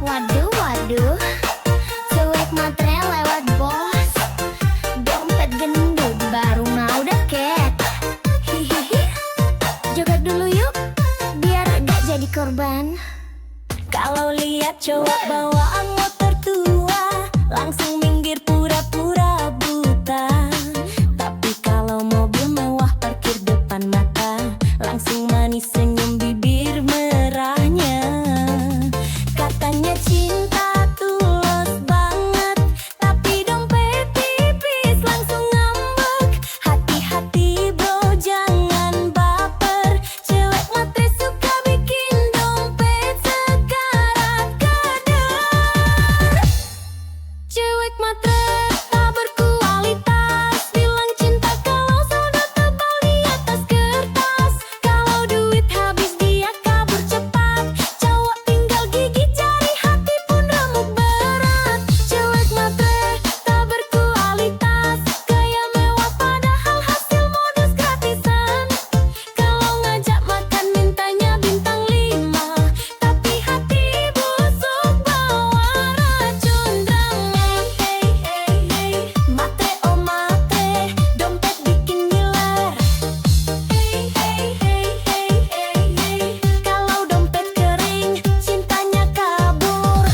Waduh, waduh, cuek matre lewat bos. Dompet gendut baru mau deket. Hihihi, joget dulu yuk, biar gak jadi korban. Kalau lihat cowok bawa motor tua, langsung minggir pura-pura buta. Tapi kalau mobil mewah parkir depan mata, langsung manis senyum bibir merahnya. Katanya cinta tulus banget, tapi dompet tipis langsung ngambek. Hati-hati bro, jangan baper. Cewek matre suka bikin dompet sekarat kadar. Cewek matre tak berkualitas, bilang cinta kalau saldo tebal di atas kertas. Kalau duit habis dia kabur cepat, cowok tinggal gigit jari, hati pun remuk berat. Cewek matre tak berkualitas, gaya mewah padahal hasil modus gratisan. Kalau ngajak makan mintanya bintang 5, tapi hati busuk bawa racun drama. Hey hey hey, matre oh matre, dompet bikin ngiler. Hey hey hey hey hey hey, kalau dompet kering cintanya kabur.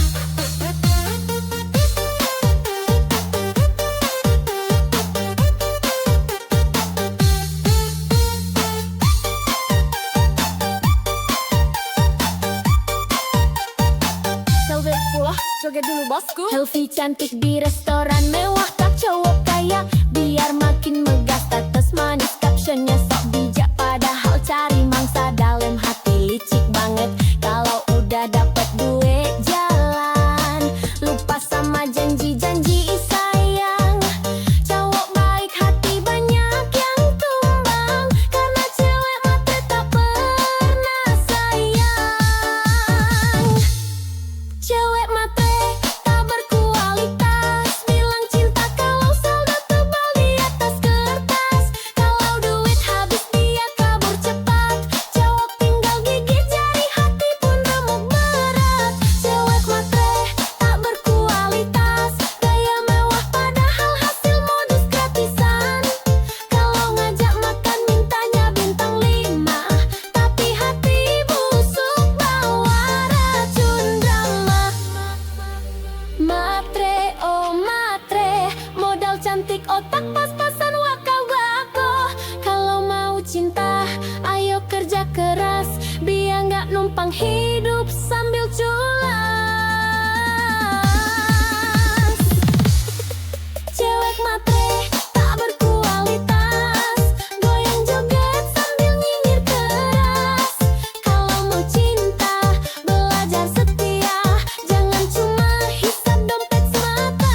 Joget pula, joget dulu bosku. Selfie cantik di restoran mewah, tak cowok kaya biar makin megah. Status manis, captionnya sok bijak, padahal cari mangsa dalam hati licik banget. Kalau udah dapet duit jalan, lupa sama janji-janji sayang. Cowok baik hati banyak yang tumbang, karena cewek matre tak pernah sayang. Cewek matre tak berkualitas, bilang cinta kalau saldo tebal di atas kertas. Kalau duit habis dia kabur cepat, cowok tinggal gigit jari, hati pun remuk berat. Cewek matre tak berkualitas, gaya mewah padahal hasil modus gratisan. Kalau ngajak makan mintanya bintang 5, tapi hati busuk bawa racun drama. Matre oh matre, modal cantik otak pas-pasan waka wako. Kalau mau cinta ayo kerja keras, biar nggak numpang hidup sambil culas. Cewek matre tak berkualitas, goyang joget sambil nyinyir keras. Kalau mau cinta belajar setia, jangan cuma hisap dompet semata.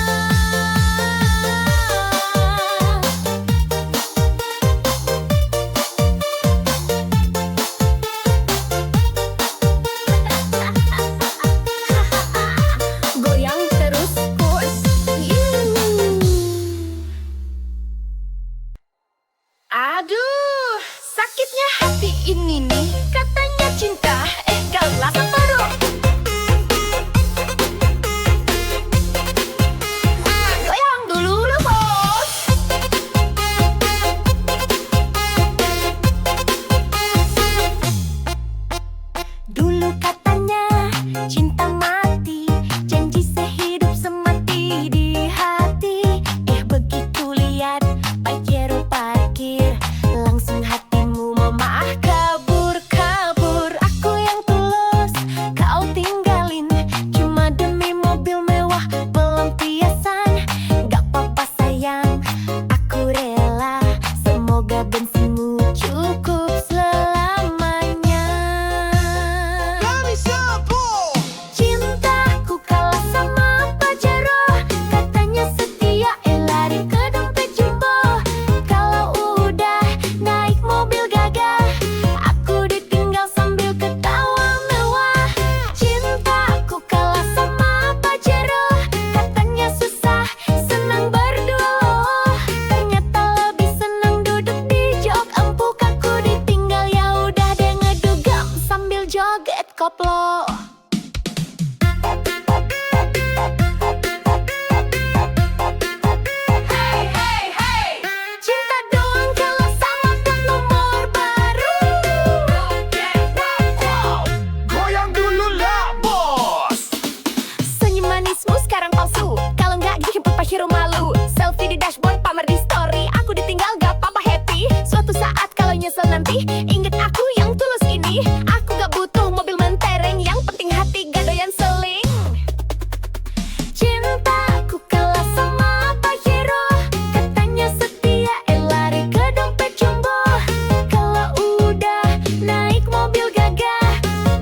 joget koplo. Cinta doang kalau sama plat nomor baru. Goyang dulu lah bos. Senyum manismu sekarang palsu. Kalau nggak bikin papa hero malu. Selfie di dashboard, pamer di story. Aku ditinggal gak apa-apa happy. Suatu saat kalau nyesel nanti, inget aku yang tulus ini. Aku gak butuh mobil mentereng, yang penting hati gak doyan seling. Cintaku kalah sama Pak Hero, katanya setia, lari ke dompet jumbo. Kalau udah naik mobil gagah,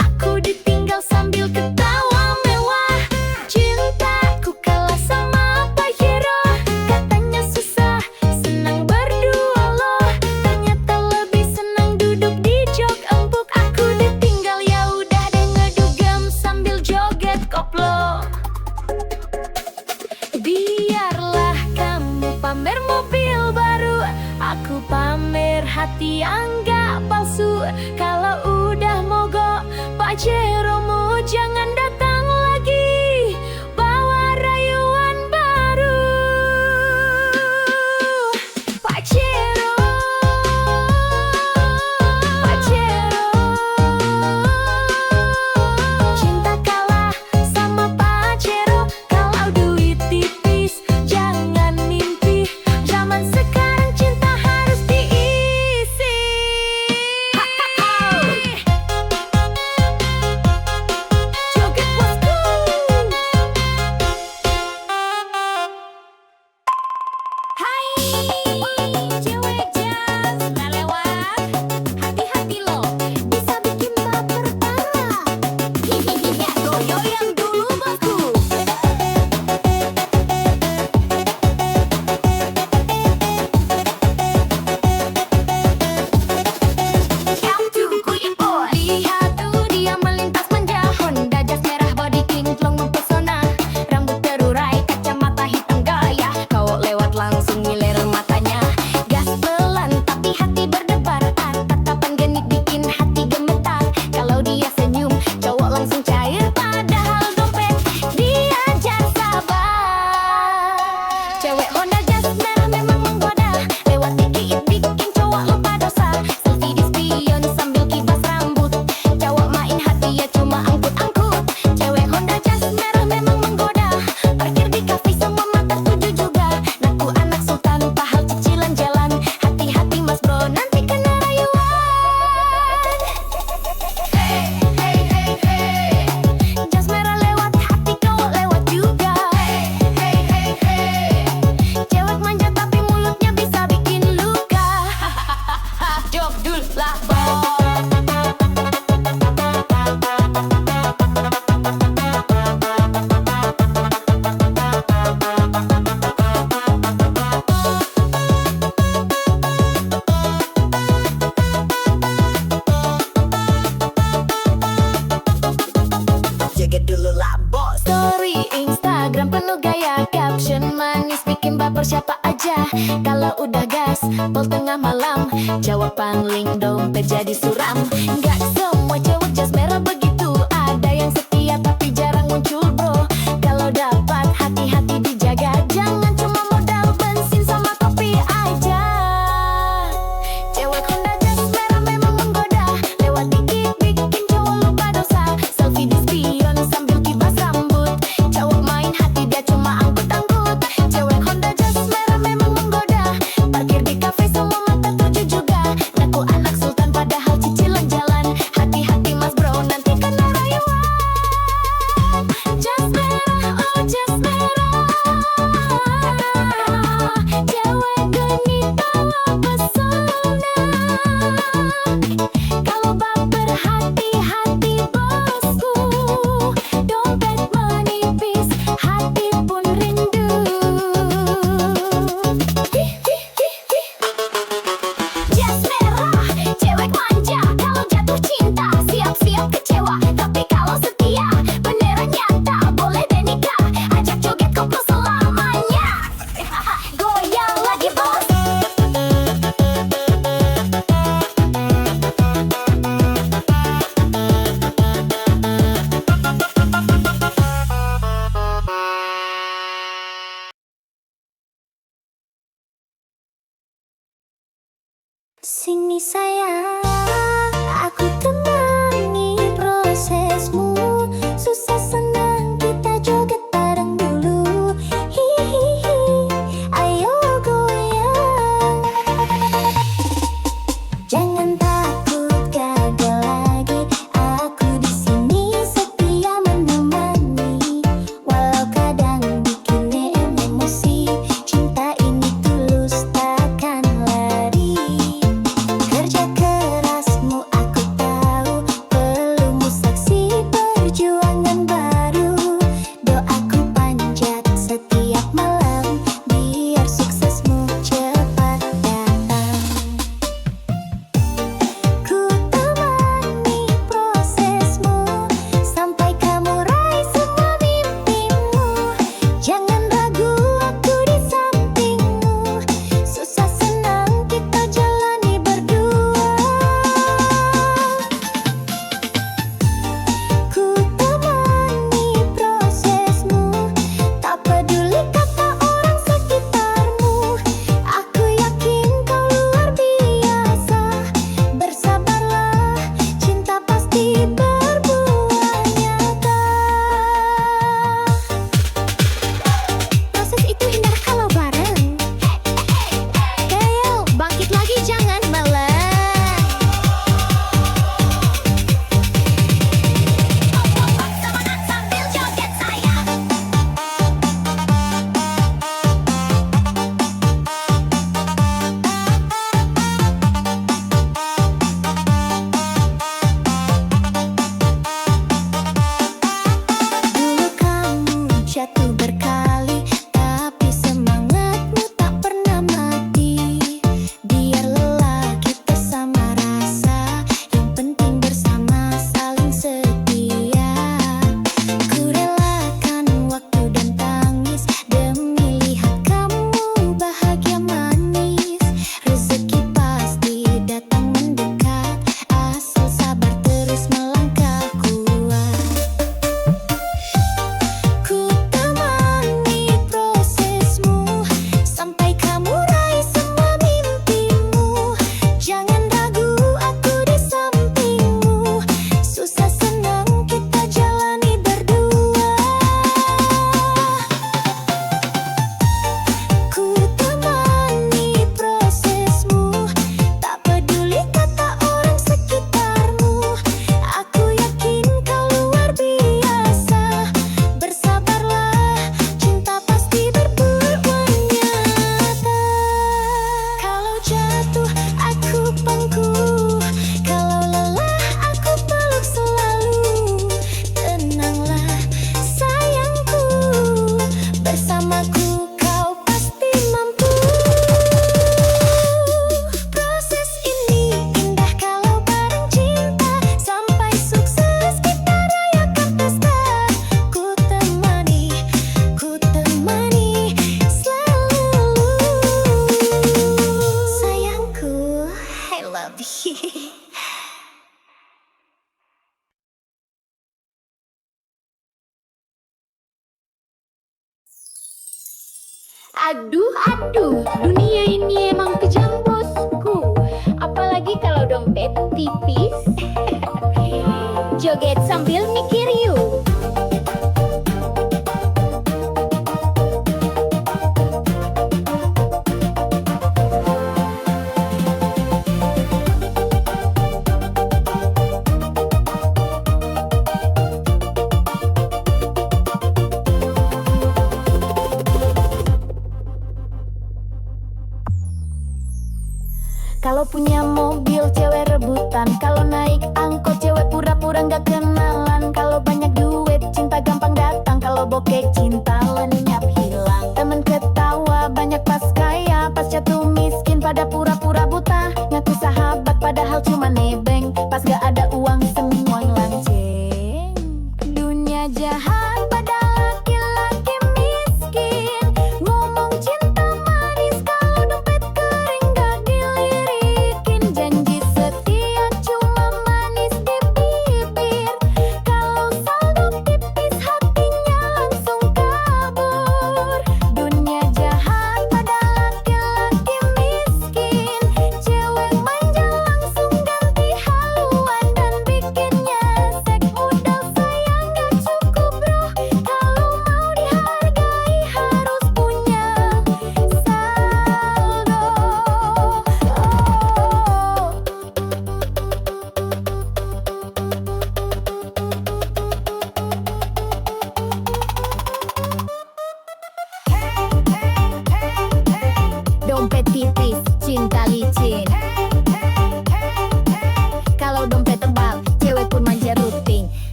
aku ditinggal sambil ketawa mewah. Cintaku kalah sama Pak Hero, katanya susah, senang berdua loh. Ternyata lebih senang duduk di jok empuk. Aku ditinggal, ya udah deh ngedugem sambil joget koplo. Biarlah kamu pamer mobil baru, aku pamer hati yang gak palsu. Kalau udah mogok Pajeromu jangan datang lagi, bawa rayuan baru. Pajero, Pajero, cinta kalah sama Pajero. Kalau duit tipis jangan mimpi, zaman sekarang cinta harus diisi. Joget bosku. Hai, cewek jazz, udah lewat. Hati-hati lo, bisa bikin baper parah. Hihihi, goyang dulu bosku. Lihat tuh dia melintas manja, Honda Jazz merah body kinclong mempesona. Rambut terurai, kacamata hitam gaya, cowok lewat langsung ngiler matanya. Gas pelan tapi hati berdebar, tatapan genit bikin hati gemetar. Kalau dia senyum, cowok langsung cair, padahal dompet dia jar sabar. Cewek Honda Jazz merah memang menggoda, lewat dikit bikin cowok lupa dosa. Selfie di spion sambil kibas rambut, cowok main hati ya cuma angkut-angkut. Cewek Honda Jazz merah memang menggoda, parkir di kafe semua mata tuju juga. Naku anak sultan, pahal cicilan jalan, hati-hati mas bro nanti kena rayuan. Jazz merah lewat, hati cowok lewat juga. Cewek manja tapi mulutnya bisa bikin luka. Jok dul lah bos. Joget dulu lah bos. Story Instagram penuh gaya, caption manis bikin baper siapa aja. Kalau udah gas, pol tengah malam, jawab pangling dompet jadi suram. Gak semua cewek jazz merah begitu, ada yang setia tapi jarang muncul bro. Kalau dapat hati-hati dijaga, jangan cuma modal bensin sama kopi aja. Cewek Honda Jazz merah memang menggoda, lewat dikit bikin cowok lupa dosa. Selfie di spion sambil kibas rambut, cowok main hati dia cuma angkut-angkut. Cewek Honda Jazz merah memang menggoda, parkir di kafe semua mata tuju juga. Naku anak sultan padahal cicilan jalan, hati Sini sayang, aku temani prosesmu. Susah senang kita joget bareng dulu. Hihihi, ayo goyang. Jangan takut gagal lagi. Aku di sini setia menemani. Walau kadang bikin emosi, cinta ini tulus takkan lari. Kerja kerasmu aku tahu, pelumu saksi perjuangan baru. Doaku panjat setiap malam, biar suksesmu cepat datang. Ku temani prosesmu, sampai kamu raih semua mimpimu. Jangan ragu, aku di sampingmu. Susah senang kita jalani berdua. Ku temani prosesmu, tak peduli kata orang sekitarmu. Aku yakin kau luar biasa. Bersabarlah, cinta pasti berbuah nyata. Proses itu indah kalau bareng. Ayo, bangkit lagi, jangan meleng. Semangat sambil joget sayang. Dulu kamu jatuh berkali, tapi semangatmu tak pernah mati. Biar lelah kita sama rasa, yang penting bersama saling setia. Ku relakan waktu dan tangis demi lihat kamu bahagia manis. Rezeki pasti datang mendekat, asal sabar terus melangkah kuat. Ku temani prosesmu, sampai kamu raih semua mimpimu. Jangan ragu, aku di sampingmu. Susah senang kita jalani berdua. Ku temani prosesmu, tak peduli kata orang sekitarmu. Aku yakin kau luar biasa. Bersabarlah, cinta pasti berbuah nyata. Kalau jatuh, aku pangku. Kalau lelah, aku peluk selalu. Tenanglah, sayangku. Bersamaku kau pasti mampu. Proses ini indah kalau bareng cinta. Sampai sukses kita rayakan pesta. Ku temani selalu. Sayangku, I love you. Aduh, aduh, dunia ini emang kejam bosku. Apalagi kalau dompet tipis. Joget sambil mikir yuk. Kalau punya mobil cewek rebutan, kalau naik angkot cewek pura-pura nggak kenalan, kalau banyak duit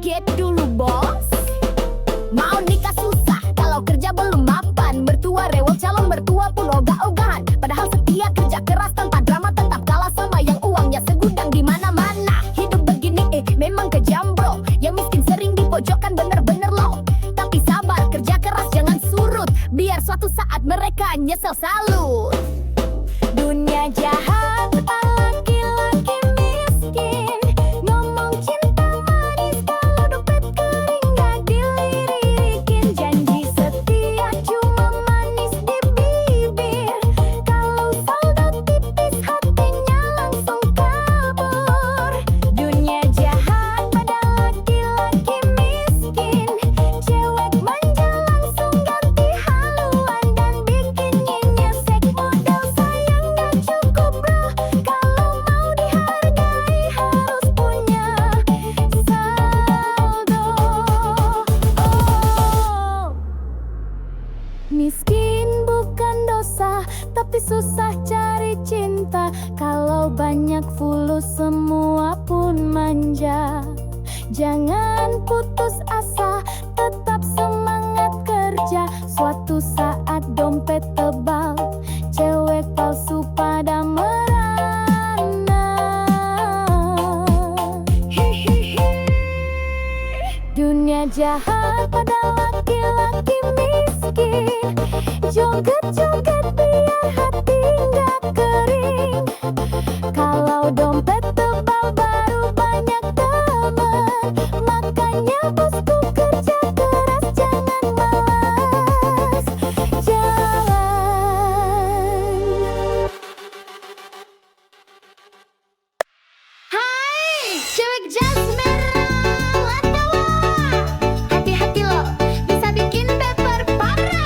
Kaget dulu bos. Mau nikah susah, kalau kerja belum mapan. Mertua rewel, calon mertua pun ogah-ogahan. Padahal setia kerja keras tanpa drama, tetap kalah sama yang uangnya segudang di mana-mana. Hidup begini memang kejam bro. Yang miskin sering dipojokkan bener-bener loh. Tapi sabar, kerja keras jangan surut. Biar suatu saat mereka nyesel salut. Dunia jahat, laki-laki miskin. Ngomong cinta manis, kalau dompet kering gak dilirikin. Janji setia cuma manis di bibir. Kalau saldo tipis, hatinya langsung kabur. Dunia jahat pada laki-laki miskin. Cewek manja langsung ganti haluan dan bikin nyesek. Modal sayang gak cukup bro, kalau mau dihargai harus punya saldo. Miskin bukan dosa, tapi susah cari cinta. Kalau banyak fulus semua pun manja. Jangan putus asa, tetap semangat kerja. Suatu saat dompet tebal, cewek palsu pada merana. Dunia jahat pada laki-laki miskin. Joget-joget biar hati nggak kering. Kalau dompet tebal baru banyak teman. Makanya bosku kerja keras, jangan malas jalan. Hai, cewek jas merah, watawa. Hati-hati lo, bisa bikin baper parah.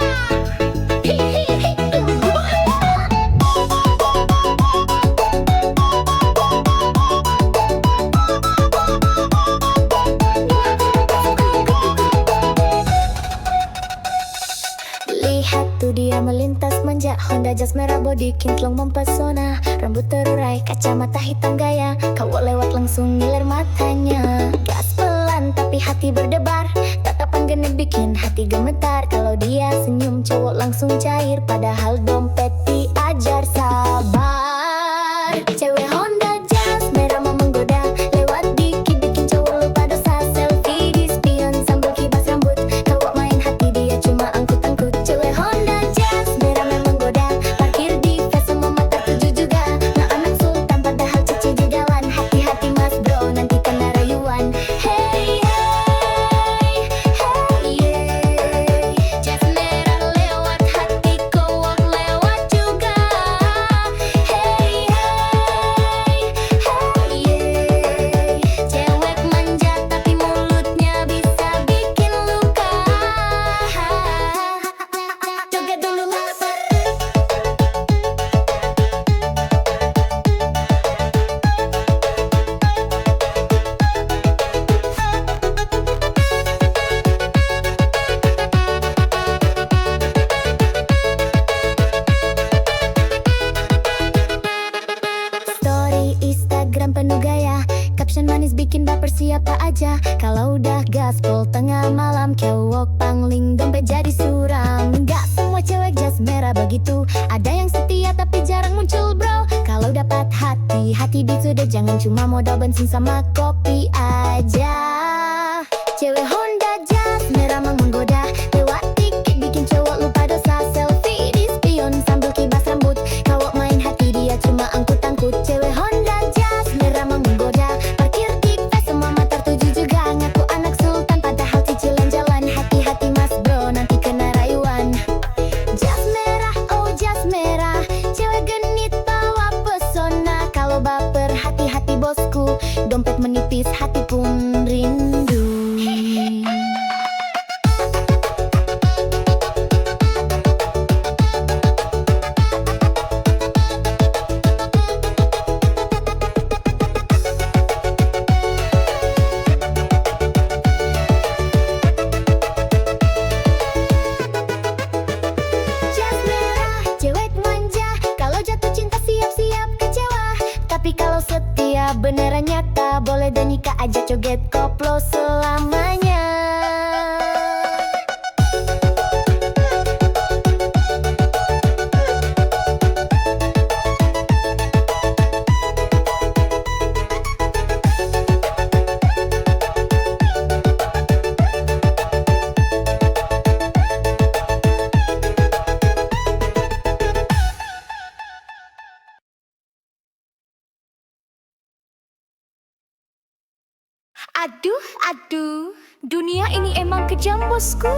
Lihat tuh dia melintas manja, Honda jas merah body kinclong mempesona. Rambut terurai, kacamata hitam gaya, cowok lewat langsung ngiler matanya. Gas pelan tapi hati berdebar, tatapan genit bikin hati gemetar. Kalau dia senyum cowok langsung cair, padahal dompet diajar sabar. Cewek Honda jas merah mau menggoda, lewat dikit bikin cowok lupa dosa. Selfie di spion sambil kibas rambut, cowok main hati dia cuma angkut-angkut. Cewek Honda jas merah memang goda, parkir di face semua mata tuju juga. Nah anak sultan padahal cici jalan, hati-hati mas bro nanti kena rayuan. Hey hey hey yeah, jas merah lewat hati cowok lewat juga. Hey hey hey yeah, cewek manja tapi mulutnya bisa bikin luka. Joget dulu lapar. Story Instagram penuh gaya, caption manis bikin baper siapa aja. Kalau udah gaspol tengah malam, cowok pangling dompet jadi suram. Gak semua cewek jas merah begitu, ada yang setia tapi jarang muncul bro. Kalau dapat hati, hati disudah, jangan cuma modal bensin sama kopi aja. Cewek Honda jas merah mau menggoda, lewat dikit bikin cowok lupa dosa. Selfie di spion sambil kibas rambut, cowok main hati dia cuma angkut-angkut. Cewek Honda jas merah mau menggoda, parkir di face semua mata tuju juga. Ngaku anak sultan padahal cicilan jalan, hati-hati mas bro nanti kena rayuan. Jas merah, oh jas merah, cewek genit bawa pesona. Kalau baper hati-hati bosku, dompet menipis hati pun rindu. Jas merah, cewek manja, kalau jatuh cinta siap-siap kecewa. Tapi kalau setia beneran nyata, boleh dan nikah aja joget koplo selamanya. Aduh, aduh, dunia ini emang kejam bosku.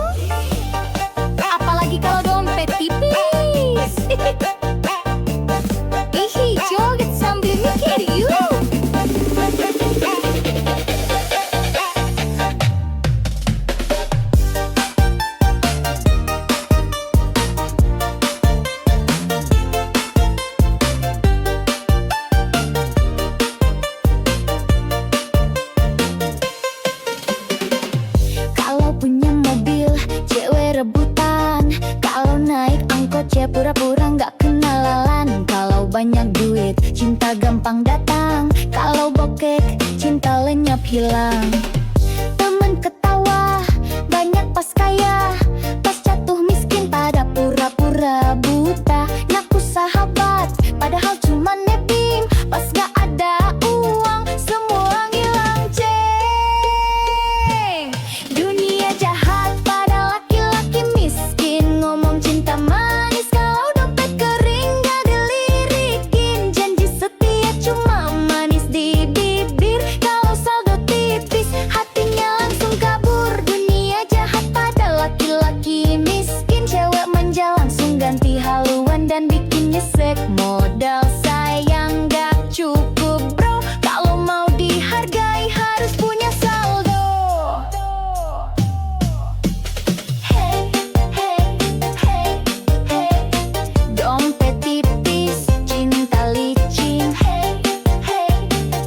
Apalagi kalau dompet tipis. Ihi, joget sambil mikir yuk. Kalau punya mobil, cewek rebutan. Kalau naik angkot, cewek pura-pura nggak kenalan. Kalau banyak duit, cinta gampang datang. Kalau bokek, cinta lenyap hilang. Temen ketawa, banyak pas kaya. Pas jatuh miskin, pada pura-pura buta. Ngaku sahabat, padahal cuma nebeng. Pas gak ada uang, semua ngilang ceng. Dunia jahat pada laki-laki miskin. Ngomong cinta manis kalau dompet kering gak dilirikin. Janji setia cuma manis di bibir. Kalau saldo tipis hatinya langsung kabur. Dunia jahat pada laki-laki miskin. Cewek manja langsung ganti haluan dan bikin nyesek. Modal sayang gak cukup bro. Kalau mau dihargai harus punya saldo. Hey, hey, hey, hey. Dompet tipis, cinta licin. Hey, hey,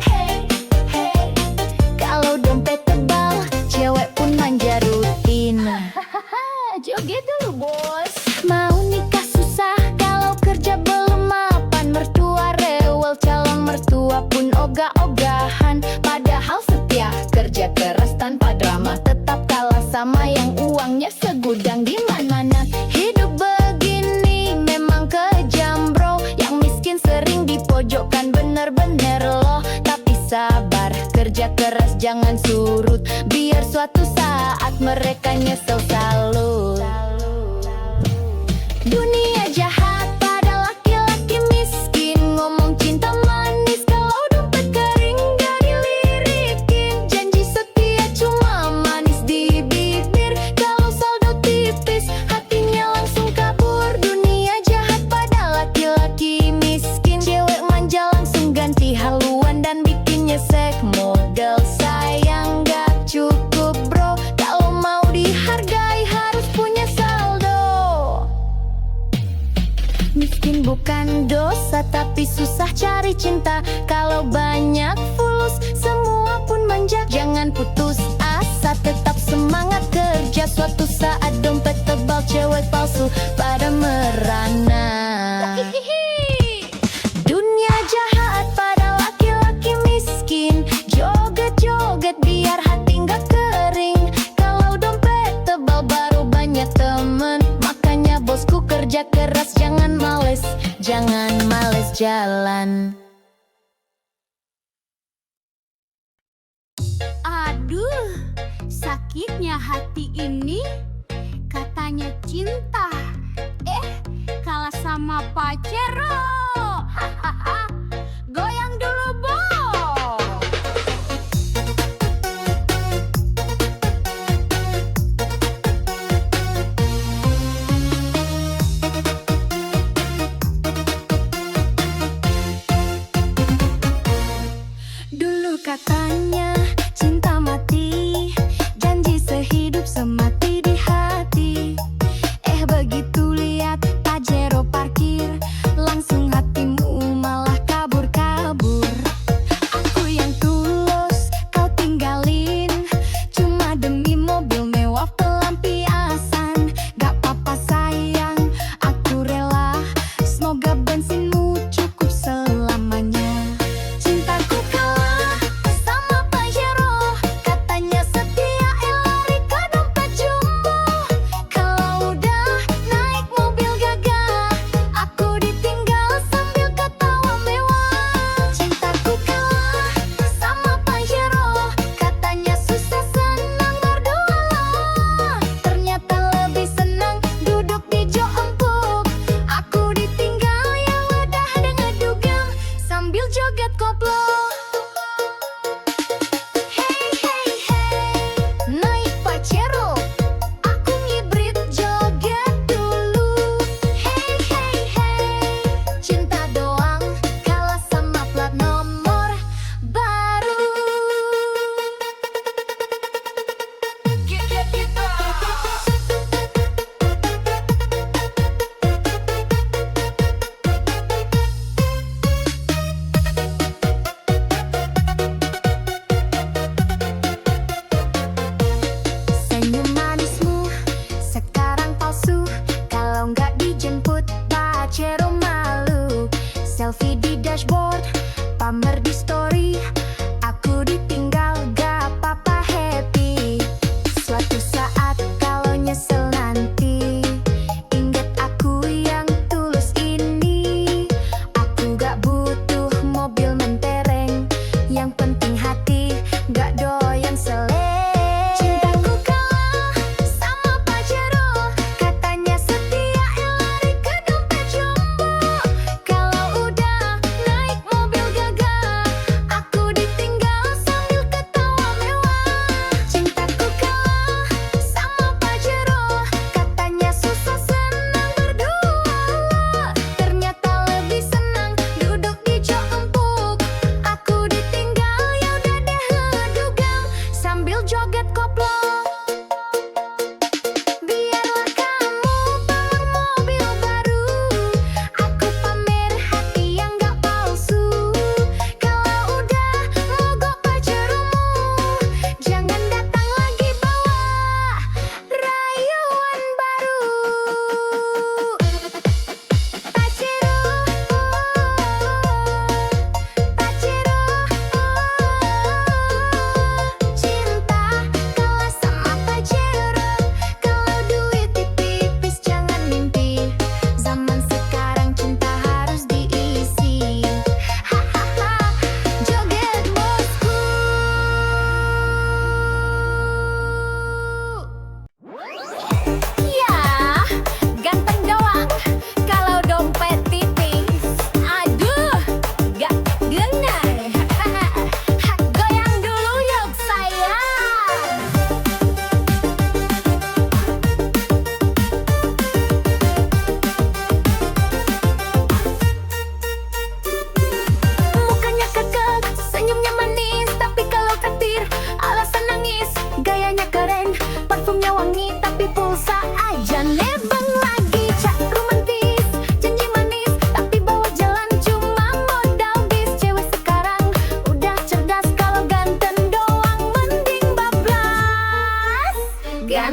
hey, hey. Kalau dompet tebal, cewek pun manja rutin. Joget dulu bos. Mau nikah susah, kalau kerja belum mapan. Mertua rewel, calon mertua pun ogah-ogahan. Padahal setia, kerja keras tanpa drama. Tetap kalah sama yang uangnya segudang di mana-mana. Hidup begini memang kejam bro. Yang miskin sering dipojokkan bener-bener loh. Tapi sabar, kerja keras jangan surut. Biar suatu saat mereka nyesel salut. Dunia jahat pada laki-laki miskin. Ngomong cinta manis kalau dompet kering gak dilirikin. Janji setia cuma manis di bibir. Kalau saldo tipis hatinya langsung kabur. Dunia jahat pada laki-laki miskin. Cewek manja langsung ganti haluan dan bikin nyesek. Modal sayang gak cukup bro. Kalau mau dihargai harus punya saldo. Miskin bukan dosa, tapi susah cari cinta. Kalau banyak fulus, semua pun manja. Jangan putus asa, tetap semangat kerja. Suatu saat dompet tebal, cewek palsu pada merana. Dunia jahat pada laki-laki miskin. Joget-joget biar hati nggak kering. Kalau dompet tebal baru banyak temen. Makanya bosku kerja keras, jangan males jalan. Aduh, sakitnya hati ini. Katanya cinta, kalah sama pacero. Hahaha, goyang dulu bo. Dulu katanya cinta mati, janji sehidup semati di hati. Begitu lihat Pajero parkir, langsung hatimu malah kabur-kabur. Aku yang tulus kau tinggalin, cuma demi mobil mewah pelampiasan. Gak apa-apa sayang, aku rela. Semoga bensinmu cukup selamanya. Cintaku kalah sama Pajero.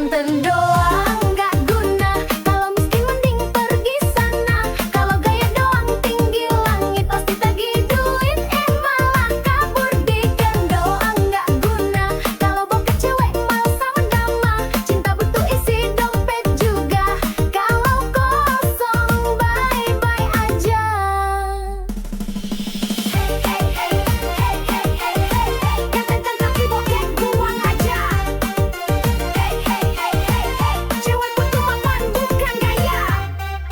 Ganteng doang nggak guna, kalau miskin mending pergi sana. Kalau gaya doang tinggi langit, pasti tagih duit malah kabur. Diken doang nggak guna, kalau bokeh cewek malah sama drama. Cinta butuh isi dompet juga, kalau kosong bye-bye aja. Hey hey hey hey hey hey hey hey, ganteng tapi bokeh buang aja. Hey hey hey hey hey, cewek butuh mapan bukan gaya.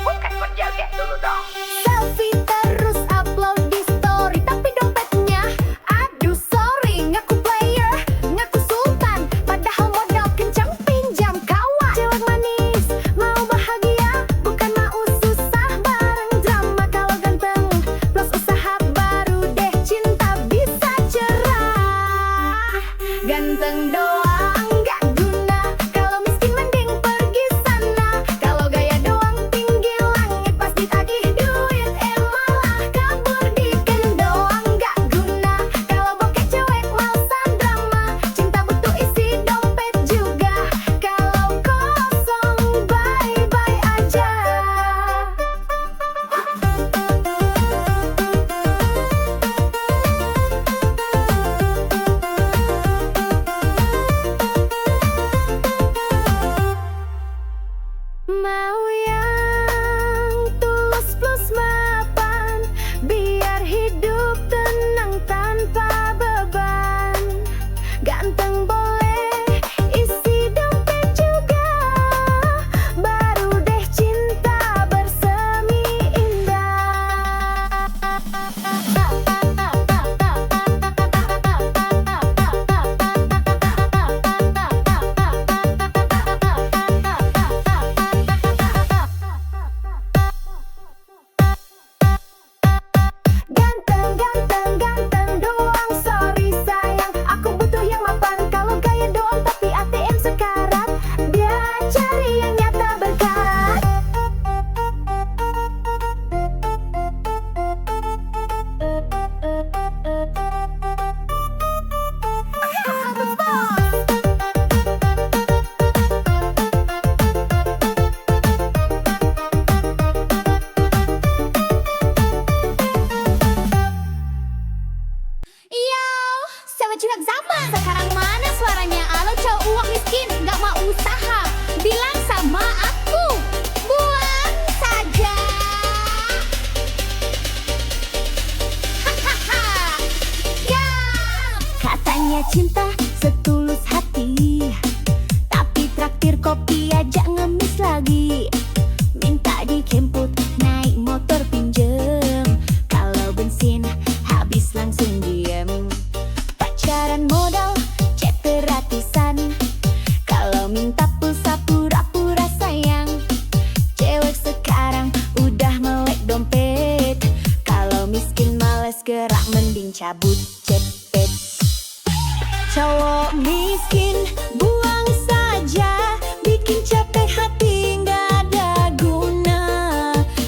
Bukan kau joget dulu dong. Selfie terus upload di story, tapi dompetnya aduh sorry. Ngaku player, ngaku sultan, padahal modal kencang pinjam kawan. Cewek manis, mau bahagia, bukan mau susah bareng drama. Kalau ganteng plus usaha baru deh cinta bisa cerah. Ganteng doang nggak guna, kalau miskin mending pergi sana. Kalau gaya doang tinggi langit, pasti tagih duit malah kabur. Diken doang nggak guna, kalau bokeh cewek malesan drama. Cinta butuh isi dompet juga, kalau kosong bye-bye aja. Mau yang tulus plus mapan, biar hidup tenang tanpa beban. Ganteng boleh, isi dompet juga, baru deh cinta bersemi Ganteng doang, sorry sayang, aku butuh yang mapan. Kalau gaya doang tapi ATM sekarat, dia cari yang nyata berkat. Yo, sama curhat zaman sekarang mana suaranya? Alo cowok uang miskin, nggak mau usaha, bilang sama aku, buang saja. Hahaha, ya. Katanya cinta setulus hati, tapi traktir kopi aja ngemis lagi. Minta dijemput naik motor pinjem, kalau bensin habis langsung diem. Pacaran modal chat gratisan, kalau minta pulsa pura-pura sayang. Cewek sekarang udah melek dompet, kalau miskin males gerak mending cabut cepet. Cowok miskin buang saja, bikin capek hati nggak ada guna.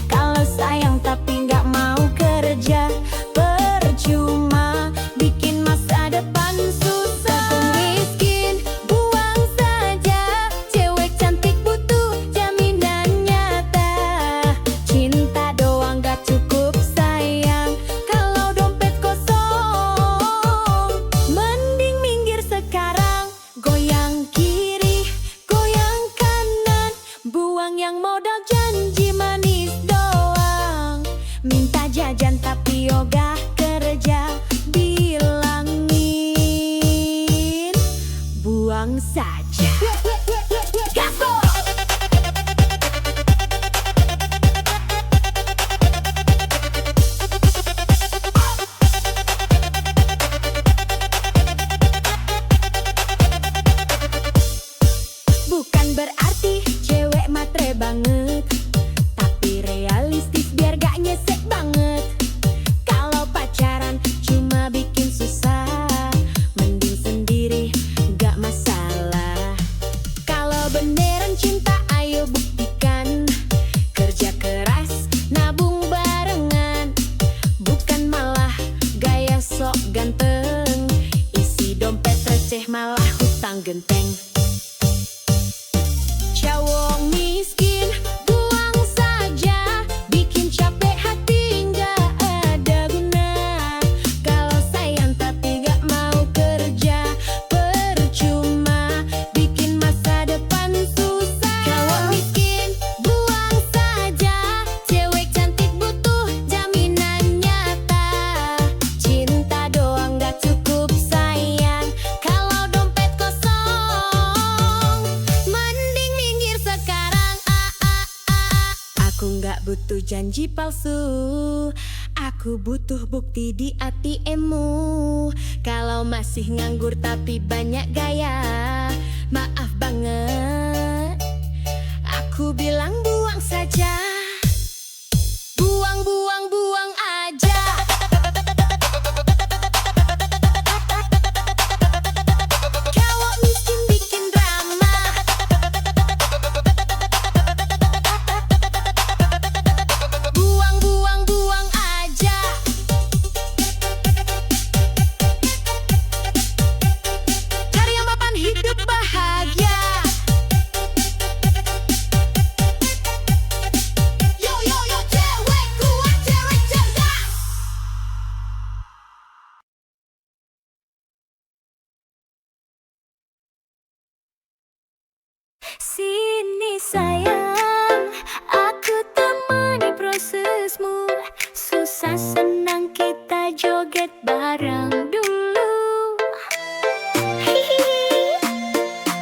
Kalau sayang tapi nggak mau kerja, percuma bikin masa depan susah. Miskin buang saja, cewek cantik butuh jaminan nyata. Cinta doang gak cukup sayang, kalau dompet kosong mending minggir sekarang. Goyang kiri, goyang kanan, buang yang modal janji manis doang. Minta jajan tapi ogah kerja, bilangin buang saja. Gasko! Bukan berarti cewek matre banget, tapi realistis biar gak nyesek banget. Kalau pacaran cuma bikin susah, mending sendiri gak masalah. Kalau beneran cinta ayo buktikan, kerja keras nabung barengan, bukan malah gaya sok ganteng, isi dompet receh malah hutang genteng. Cowok miskin buang saja, bikin capek hati nggak ada guna. Kalau sayang tapi nggak mau kerja, percuma bikin masa depan susah. Cowok miskin buang saja, cewek cantik butuh jaminan nyata. Cinta doang nggak cukup sayang, kalau dompet kosong mending minggir sekarang. Aku nggak butuh janji palsu, aku butuh bukti di ATM-mu. Kalau masih nganggur tapi banyak gaya, maaf banget, aku bilang buang saja. Buang, buang, buang aja. Cowok miskin bikin drama, buang, buang, buang aja. Cari yang mapan hidup bahagia. Yo, yo, yo, cewek kuat, cewek cerdas. Sini sayang, aku temani prosesmu. Susah senang kita joget bareng dulu. Hihihi,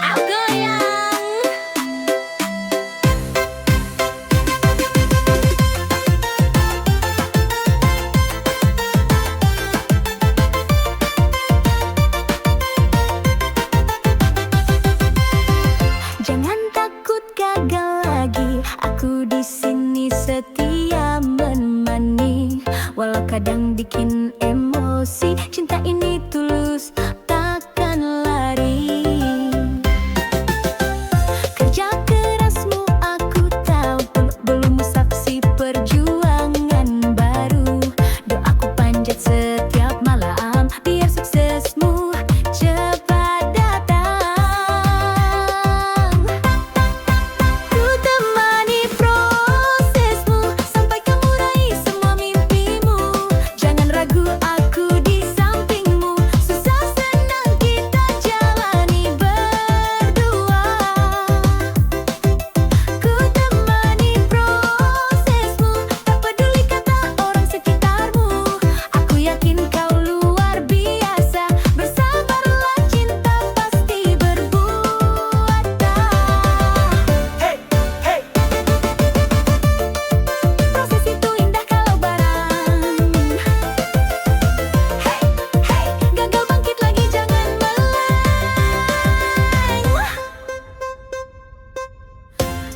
aku goyang. Jangan takut gagal lagi, aku di sini setia menemani. Walau kadang bikin emosi, cinta ini tulus, takkan lari. Kerja kerasmu aku tahu, peluk-belum saksi perjuangan baru. Doaku panjat setiap malam, biar suksesmu cepat datang. Ku temani prosesmu sampai kamu raih semua mimpimu. Jangan ragu, aku di sampingmu. Susah senang kita jalani berdua. Ku temani prosesmu, tak peduli kata orang sekitarmu. Aku yakin kau luar biasa, bersabarlah, cinta pasti berbuah. Proses itu indah kalau barang. Gagal bangkit lagi, jangan meleng.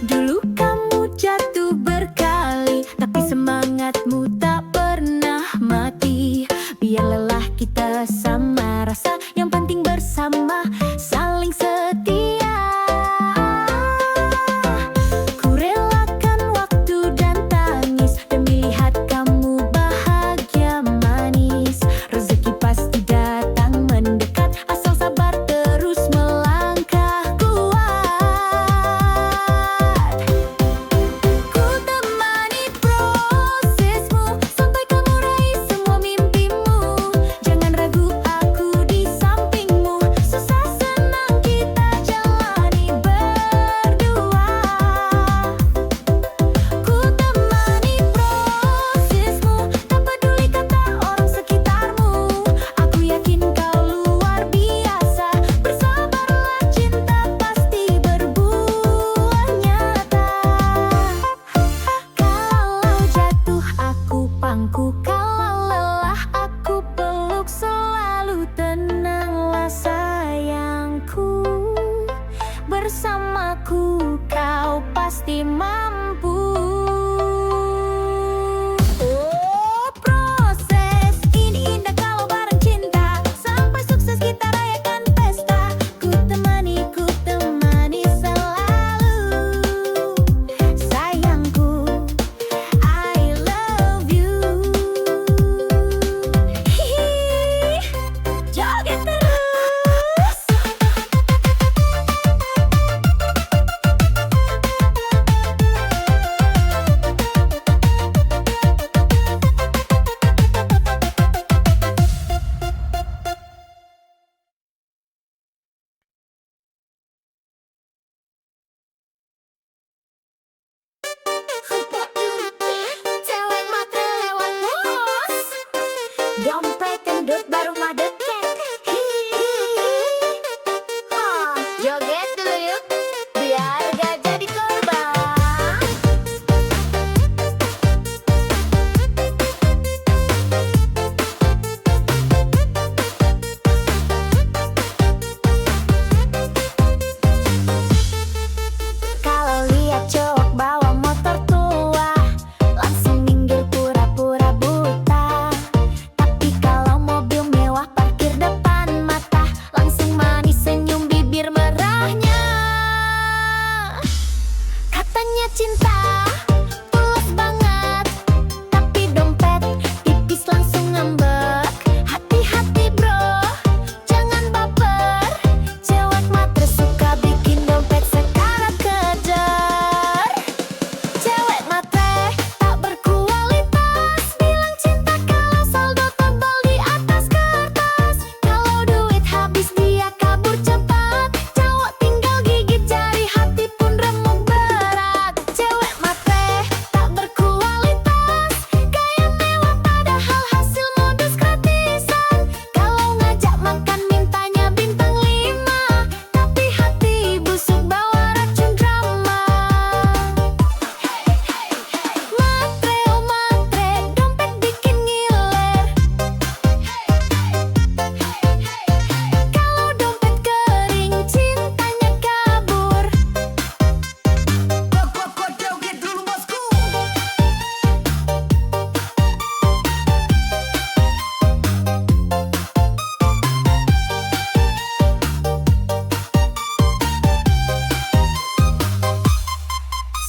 Dulu kamu jatuh berkali, tapi semangatmu tak pernah mati. Biar lelah kita sama rasa, yang penting bersama, saling setia. Ku relakan waktu dan tangis demi lihat kamu bahagia manis. Rezeki pasti datang mendekat, asal sabar terus melangkah kuat. Ku temani prosesmu sampai kamu raih semua mimpimu. Jangan ragu, aku di sampingmu. Susah senang kita jalani berdua. Ku temani prosesmu, tak peduli kata orang sekitarmu. Aku yakin kau luar biasa, bersabarlah, cinta pasti berbuah nyata. Kalau jatuh aku pangku, kalau lelah aku peluk, selalu tenanglah sayangku. Bersamaku kau pasti mampu. Oh, proses ini indah kalau bareng cinta, sampai sukses kita rayakan pesta. Ku temani selalu. Sayangku, I love you. Hihi, joget terus.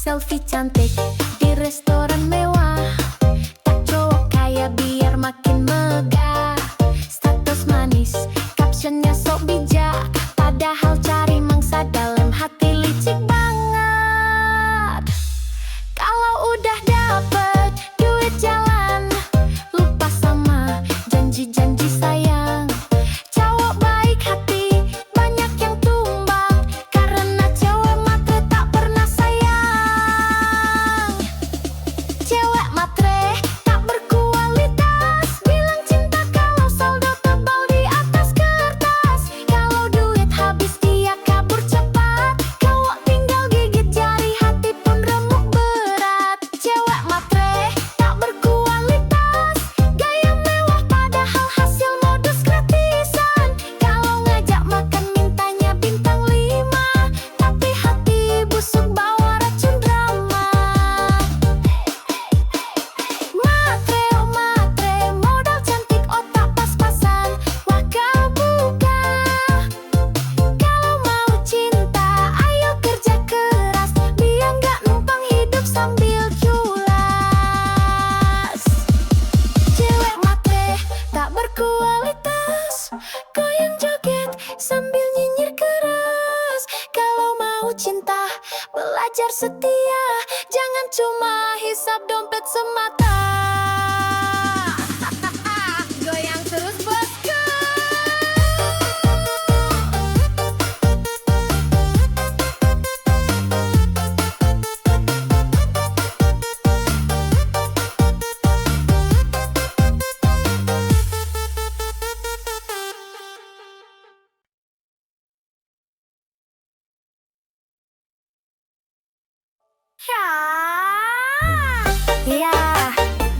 Selfie cantik di restoran mewah, tak cowok kaya biar makin megah. Status manis, captionnya sok bijak, padahal cari mangsa dalam hati licik banget. Kalau udah dapet duit jalan, lupa sama janji-janji sayang. Cowok baik hati, banyak yang tumbang, karena cewek matre tak pernah sayang. Cewek matre tak berkualitas, bilang cinta kalau saldo tebal di atas kertas. Kalau duit habis dia kabur cepat, cowok tinggal gigit jari, hati pun remuk berat. Cewek matre tak berkualitas, gaya mewah padahal hasil modus gratisan. Kalau ngajak makan mintanya bintang 5, tapi hati busuk bawa racun drama. Matre, oh matre, modal cantik otak pas-pasan, wah kau buka. Kalau mau cinta, ayo kerja keras, biar nggak numpang hidup sambil culas. Cewek matre tak berkualitas, goyang joget sambil nyinyir keras. Kalau mau cinta, belajar setia, jangan cuma hisap dompet semata. Goyang terus bosku. Ya,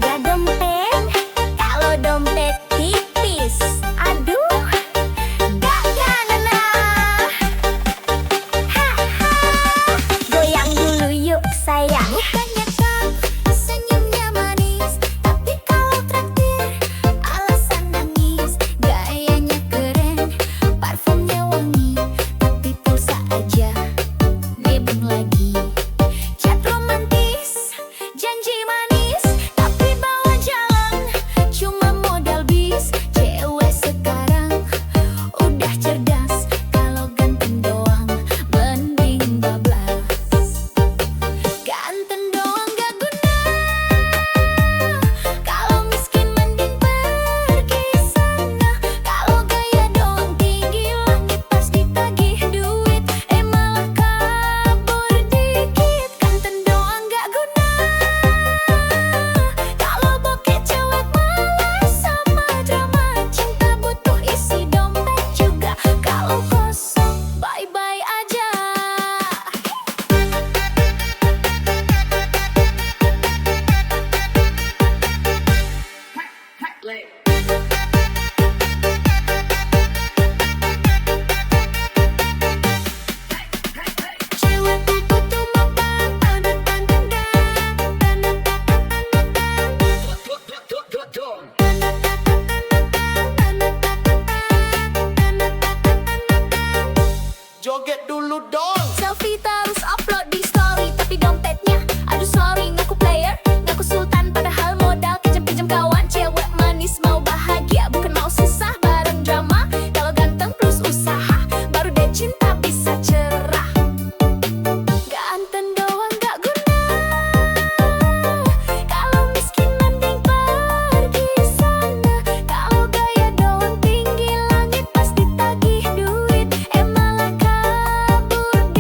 gak dompet, kalau dompet tipis, aduh, gak gana. Haha, goyang dulu yuk sayang. Bukannya kau senyumnya manis, tapi kalau traktir alasan nangis. Gayanya keren, parfumnya wangi, tapi pulsa aja nebeng lagi. Chat romantis, janji manis, tapi bawa jalan cuma modal bis. Cewek sekarang udah cerdas, kalau ganteng doang mending bablas. Ganteng doang gak guna, kalau miskin mending pergi sana. Kalau gaya doang tinggi langit pas ditagih duit, malah kabur dikit. Ganteng doang gak guna, kalau bokeh cewek malas sama drama. Cinta butuh isi dompet juga, kalau kosong bye-bye aja. Cewek butuh mapan, Joget dulu dong. selfie terus upload di story, tapi dompetnya aduh sorry, ngaku player, ngaku sultan, padahal modal kejam-kejam kawan. Cewek manis mau bahagia, bukan mau susah bareng drama. Kalau ganteng plus usaha, baru deh cinta bisa cerah. Ganteng doang gak guna, kalau miskin mending pergi sana. Kalau gaya doang tinggi langit pas ditagih duit, malah kabur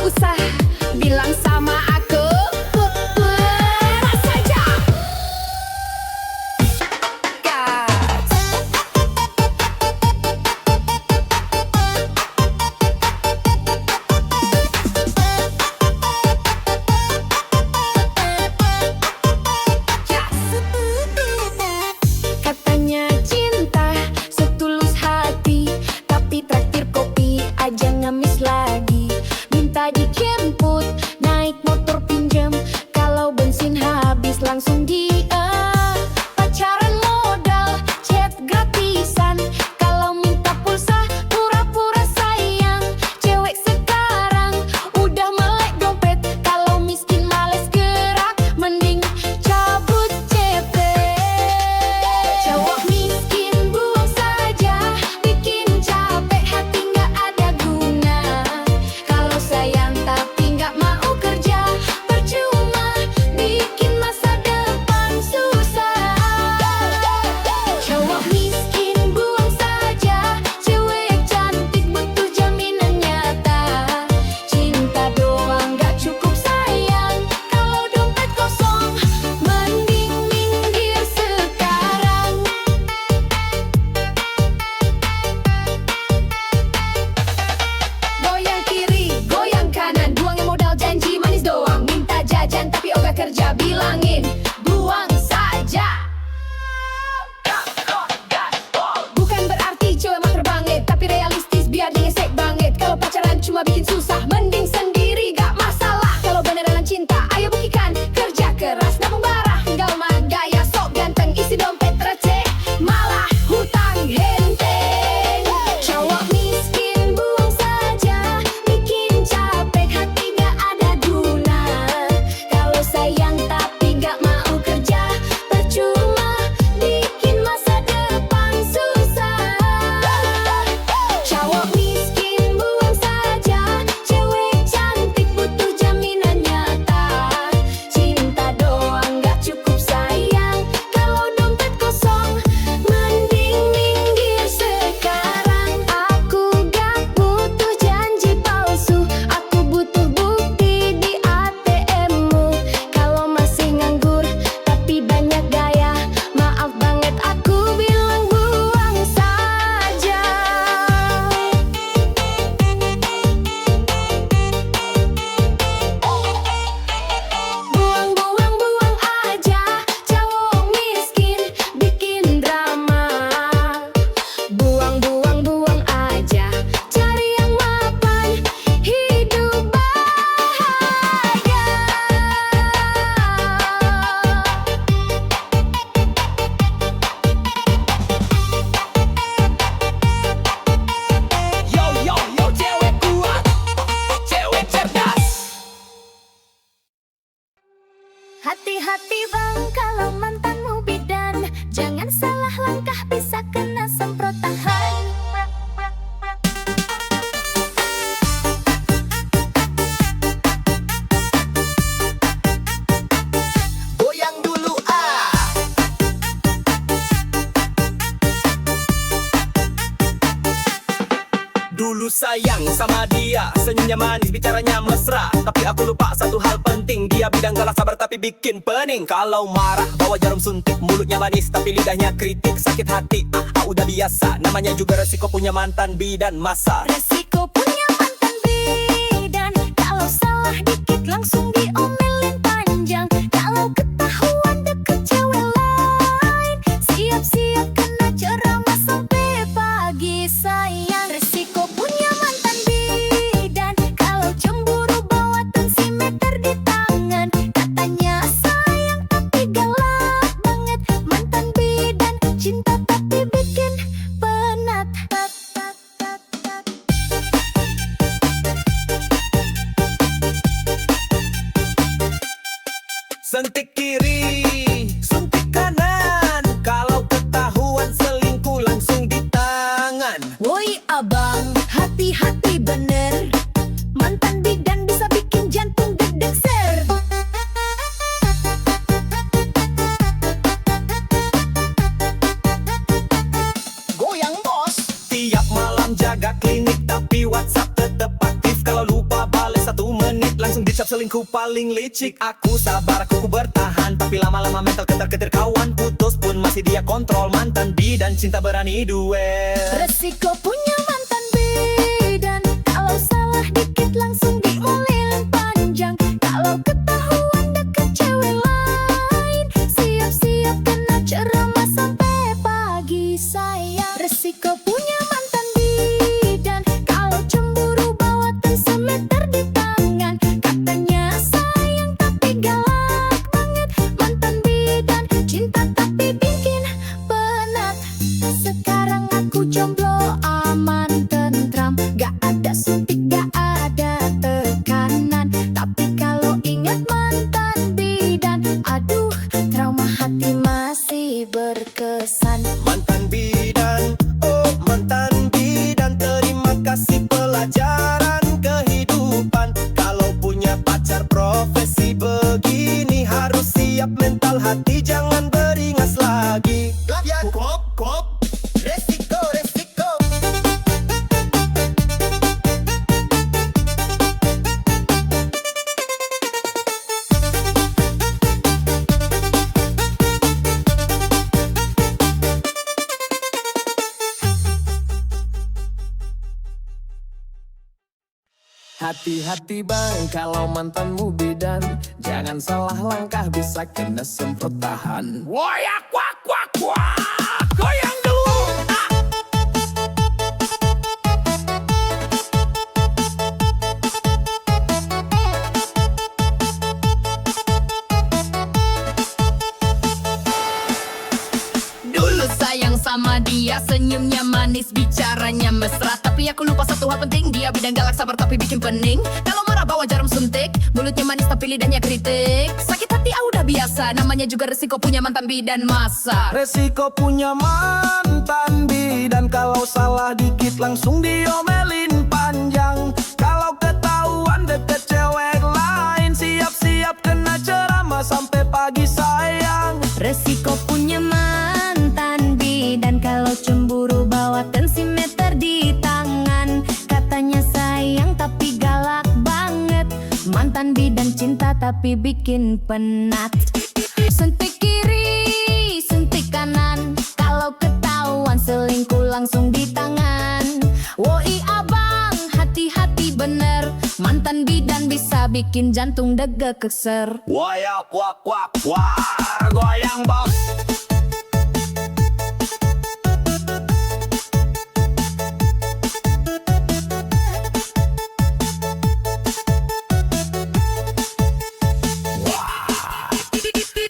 susah, bilang sama aku. Put saja. Gas. Katanya cinta setulus hati, tapi traktir kopi aja ngemis lagi. Minta dijemput, naik motor pinjam, kalau bensin habis langsung dia. Pacaran modal, chat gratisan, kalau minta pulsa pura-pura sayang. Cewek sekarang udah melek dompet, kalau miskin males gerak, mending cabut CP. Cowok miskin buang saja, bikin capek hati nggak ada guna. Kalau sayang tapi nggak mau kerja, percuma bikin masa depan susah. Cowok miskin buang saja, cewek cantik butuh jaminan nyata. Cinta doang nggak cukup sayang, kalau dompet kosong mending minggir sekarang. Goyang kiri, goyang kanan, buangin modal janji manis doang. Minta jajan tapi ogah kerja, bilangin buang saja. Bukan berarti cewek mah terbangit, tapi realistis biar dia gesek banget. Kalau pacaran cuma bikin susah, mending sendiri gak masalah. Kalau beneran cinta, ayo buktikan, kerja keras nabung barah. Enggak mah gaya sok ganteng, isi dompet receh, malah hutang henteng. Cowok miskin buang saja, bikin capek hati gak ada guna. Kalau sayang tapi gak mau kerja, percuma bikin masa depan susah. Cowok miskin buang saja, cewek cantik butuh jaminan nyata. Cinta doang gak cukup sayang, kalau dompet kosong mending minggir sekarang. Aku gak butuh janji palsu, aku butuh bukti di ATM-mu. Kalau masih nganggur tapi banyak gaya, maaf banget aku bilang buang saja. Buang, buang, buang aja, cowok miskin bikin drama. Buang, buang, buang aja, cari yang mapan, hidup bahagia. Yo yo yo, cewek kuat, cewek cerdas. Hati-hati bang kalau mantanmu bidan, jangan salah langkah bisa kena semprotan. Goyang dulu ah. Dulu sayang sama dia, senyumnya manis, bicaranya mesra. Tapi aku lupa satu hal penting, dia bidang galak sabar tapi bikin pening. Kalau marah bawa jarum suntik, mulutnya manis tapi lidahnya kritik. Sakit hati, udah biasa, namanya juga resiko punya mantan bidan masa. Resiko punya mantan bidan, kalau salah dikit langsung diomelin panjang. Kalau ketahuan deket cewek lain, siap-siap kena ceramah sampai pagi sayang. Resiko punya mantan bidan, kalau cemburu bawa tensimeter di tangan. Katanya sayang tapi galak banget, mantan bidan cinta tapi bikin penat. Sentik kiri, suntik kanan, kalau ketahuan selingkuh langsung di tangan. Woi abang, hati-hati bener, mantan bidan bisa bikin jantung deg-deg ser. Goyang bos. Tiap malam jaga klinik tapi WhatsApp tetep aktif. Kalau lupa bales 1 dicap selingkuh paling licik. Aku sabar, aku bertahan, tapi lama-lama mental ketar-ketir kawan. Putus pun masih dia kontrol, mantan bidan cinta berani duel. Resiko punya mantan bidan, kalau salah dikit langsung diomelin panjang. Kalau ketahuan deket cewek lain, siap-siap kena ceramah sampai pagi sayang. Resiko punya mantan bidan, kalau cemburu bawa tensimeter di tangan. Katanya sayang tapi galak banget, mantan bidan cinta tapi bikin penat. Sekarang aku jomblo aman tentram, gak ada suntik gak ada tekanan. Tapi kalau ingat mantan bidan, aduh trauma hati masih berkesan. Mantan bidan, oh mantan bidan, terima kasih pelajaran kehidupan. Kalau punya pacar profesi begini, harus siap mental hati, jangan beringas lagi. Ya kop, resiko, resiko. Hati-hati bang, kalau mantanmu bidan, jangan salah langkah bisa kena semprot tahan. Woyak wak wak wak, goyang dulu. Dulu sayang sama dia, senyumnya manis, bicaranya mesra. Tapi aku lupa satu hal penting, dia bidang galak sabar tapi bikin pening. Kalau marah bawa jarum suntik, mulutnya manis tapi lidahnya kritik. Sakit hati udah biasa, namanya juga resiko punya mantan bidan masa. Resiko punya mantan bidan, kalau salah dikit langsung diomelin panjang. Kalau ketahuan deket cewek lain, siap-siap kena ceramah sampai pagi sayang. Resiko punya mantan bidan, kalau cemburu bawa tensimeter di tangan. Katanya sayang tapi galak banget, mantan bidan cinta tapi bikin penat. Suntik kiri, suntik kanan, kalau ketahuan selingkuh langsung di tangan. Woi abang, hati-hati bener, mantan bidan bisa bikin jantung deg keser. Woyak wak wak wak, goyang bos.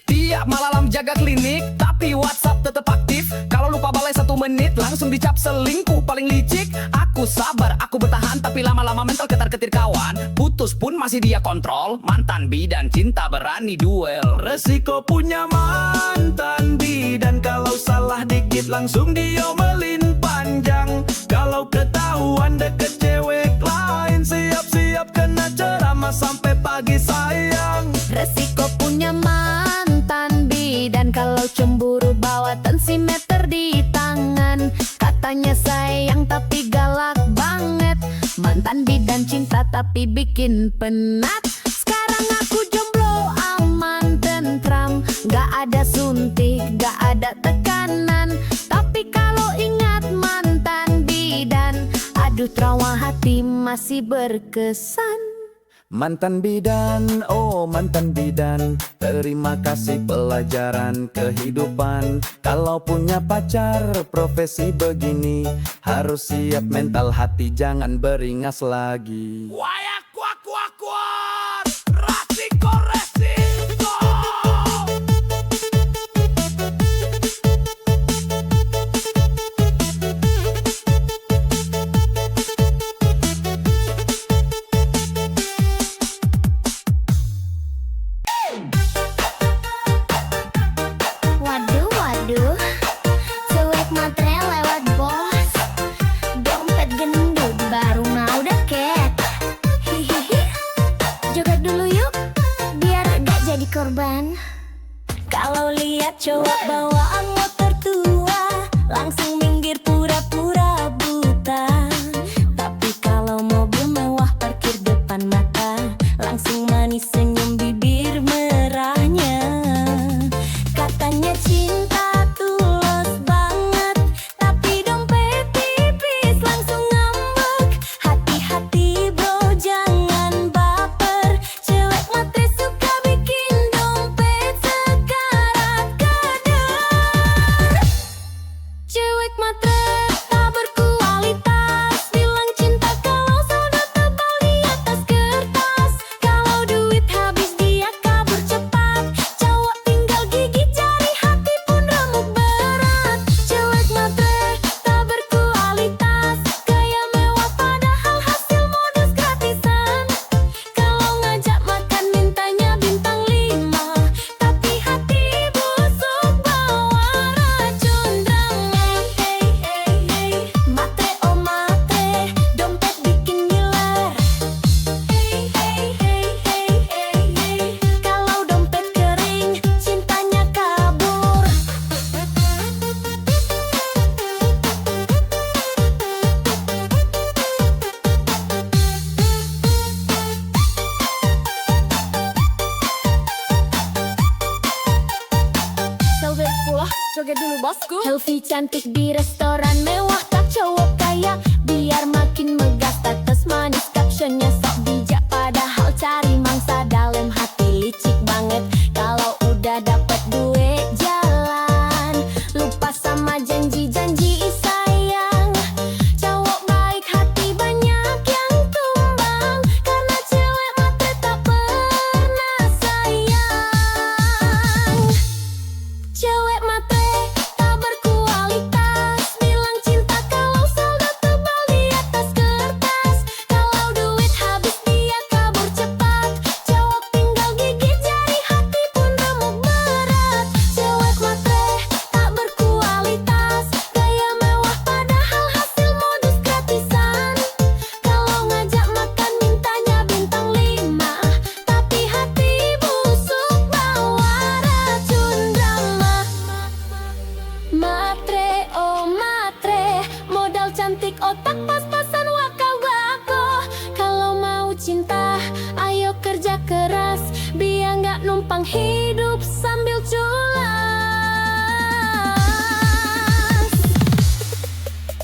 Tiap malam jaga klinik, tapi WhatsApp tetap aktif. Kalau lupa balai 1 menit, langsung dicap selingkuh paling licik. Aku sabar, aku bertahan, tapi lama-lama mental ketar-ketir kawan. Putus pun masih dia kontrol, mantan bidan cinta berani duel. Resiko punya mantan bidan, kalau salah dikit langsung diomelin panjang. Kalau ketahuan deket cewek lain, siap-siap kena ceramah sampai pagi sayang. Resiko punya mantan bidan, kalau cemburu bawa tensimeter di tangan. Katanya sayang tapi galak banget, mantan bidan cinta tapi bikin penat. Sekarang aku jomblo aman tentram, gak ada suntik, gak ada tekanan. Tapi kalau ingat mantan bidan, aduh trauma hati masih berkesan. Mantan bidan, oh mantan bidan, terima kasih pelajaran kehidupan. Kalau punya pacar profesi begini, harus siap mental hati, jangan beringas lagi. Wayak wak wak wak, resiko resiko. Waduh, waduh, cuek matre lewat bos, dompet gendut baru mau deket. Hihihi, joget dulu yuk, biar gak jadi korban. Kalau lihat cowok bawaan motor tua, langsung minggir pura-pura buta. Tapi kalau mobil mewah parkir depan mata, langsung joget dulu bosku. Selfie cantik di restoran mewah, tak cowok kaya biar makin megah. Status manis, captionnya sok bijak, padahal cari mangsa dalam hati licik banget. Kalau udah dapet duit jalan, lupa sama janji-janji sayang. Cowok baik hati banyak yang tumbang, karena cewek matre tak pernah sayang. Cewek matre tak berkualitas, bilang cinta kalau saldo tebal di atas kertas. Kalau duit habis dia kabur cepat, cowok tinggal gigit jari hati pun remuk berat. Cewek matre tak berkualitas, gaya mewah padahal hasil modus gratisan. Kalau ngajak makan mintanya bintang 5, tapi hati busuk bawa racun drama. Matre, oh matre, modal cantik otak pas-pasan wakau bako. Kalau mau cinta, ayo kerja keras, biar nggak numpang hidup sambil culas.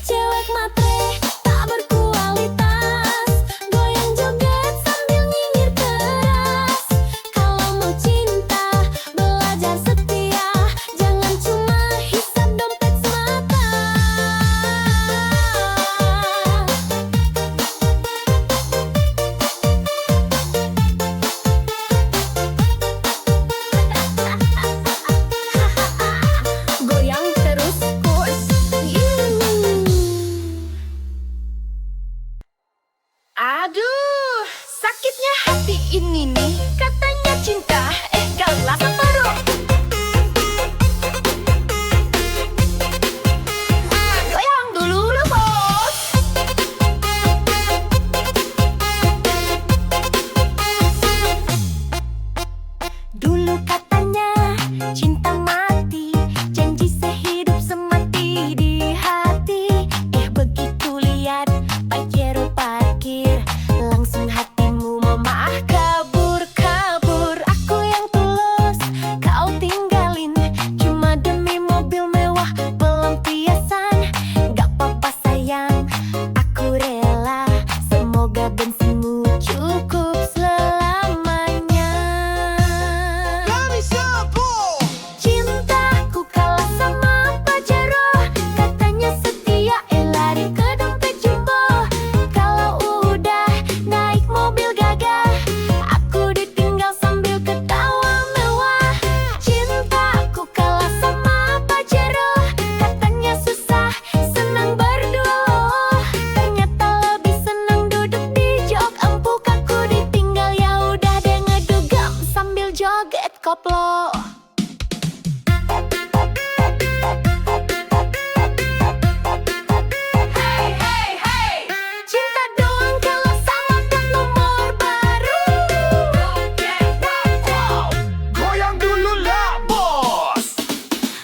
Cewek matre tak berkualitas, goyang joget sambil nyinyir keras. Kalau mau cinta, belajar setia, jangan cuma hisap dompet semata. Goyang terus kurs. Aduh, sakitnya hati ini nih. Katanya cinta, galas baru. Goyang dulu lah bos. Dulu katanya cinta mati, janji sehidup semati di hati. Begitu lihat Pajero parkir, langsung hatimu memah kabur-kabur. Aku yang tulus, kau tinggalin, cuma demi mobil mewah pelampiasan. Gak apa-apa sayang, aku rela, semoga bensinmu cukup selamanya. Cintaku kalah sama Pajero, katanya setia, lari ke dompet jumbo. Kalau udah naik mobil gagah, aku ditinggal sambil ketawa mewah. Cintaku kalah sama Pajero, katanya susah, senang berdua loh. Ternyata lebih senang duduk di jok empuk. Aku ditinggal, ya udah deh ngedugem sambil joget koplo. Cinta doang kalau sama plat nomor baru. Goyang dulu lah bos.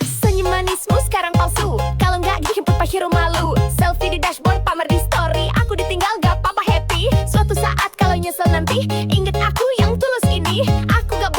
Senyum manismu sekarang palsu, kalau nggak dijemput Pajero malu. Selfie di dashboard, pamer di story, aku ditinggal gak apa-apa happy. Suatu saat kalau nyesel nanti, inget aku yang tulus ini. Aku gak